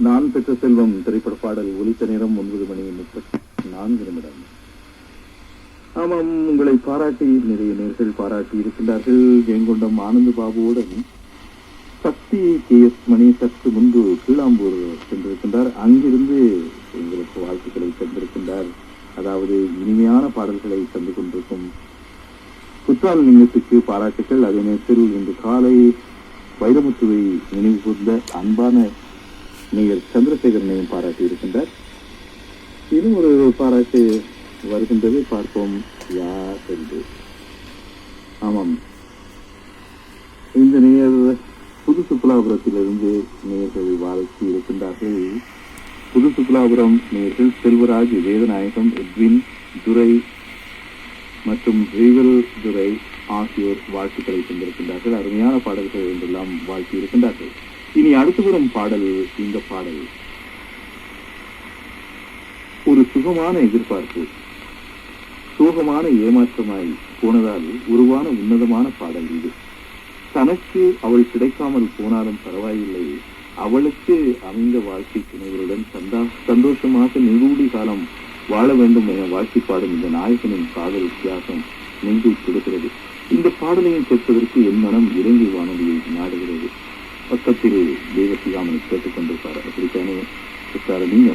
நான் பெற்ற செல்வம் திரைப்பட பாடல் ஒலித்த நேரம் 9:34. ஆமாம், உங்களை பாராட்டி நிறைய நேர்கள் பாராட்டி இருக்கின்றார்கள். ஜெயங்கொண்டம் ஆனந்த பாபுவுடன் சக்தி KS மணி சற்று முன்பு கீழாம்பூர் சென்றிருக்கின்றார். அங்கிருந்து எங்களுக்கு வாழ்த்துக்களை தந்திருக்கின்றார். அதாவது இனிமையான பாடல்களை தந்து கொண்டிருக்கும் குற்றால லிங்கத்துக்கு பாராட்டுகள். அதே நேரத்தில் இன்று காலை வைரமுத்துவை நினைவு கூர்ந்த அன்பான நேயர் சந்திரசேகரனையும் பாராட்டி இருக்கின்றார். இன்னும் ஒரு பாராட்டு வருகின்றது, பார்ப்போம் யார் என்று. ஆமாம், இந்த நேயர் புது சுப்புலாபுரத்திலிருந்து நேயர்கள் வாழ்த்தி இருக்கின்றார்கள். புது சுப்புலாபுரம் நேயர்கள் செல்வராஜ், வேதநாயகம், எட்வின், துரை மற்றும் ரிவல் துரை ஆகியோர் வாழ்த்துக்களை தந்திருக்கின்றார்கள். அருமையான பாடல்கள் என்றெல்லாம் வாழ்த்தி இருக்கின்றார்கள். இனி அடுத்து வரும் பாடல், இந்த பாடல் ஒரு சுகமான எதிர்பார்ப்பு, சோகமான ஏமாற்றமாய் போனதால் உருவான உன்னதமான பாடல் இது. தனக்கு அவள் கிடைக்காமல் போனாலும் பரவாயில்லை, அவளுக்கு அமைந்த வாழ்க்கை துணைகளுடன் சந்தோஷமாக நெருடி காலம் வாழ வேண்டும் என வாழ்க்கை பாடும் இந்த நாயகனின் காதல் வித்தியாசம் நெஞ்சை கொடுக்கிறது. இந்த பாடலையும் கேட்பதற்கு என் மனம் இலங்கை வானொலியை நாடுகிறது. பக்கத்தில் தெய்வசிகாமனை கேட்டுக் கொண்டிருப்பார். அப்படித்தானே நீங்க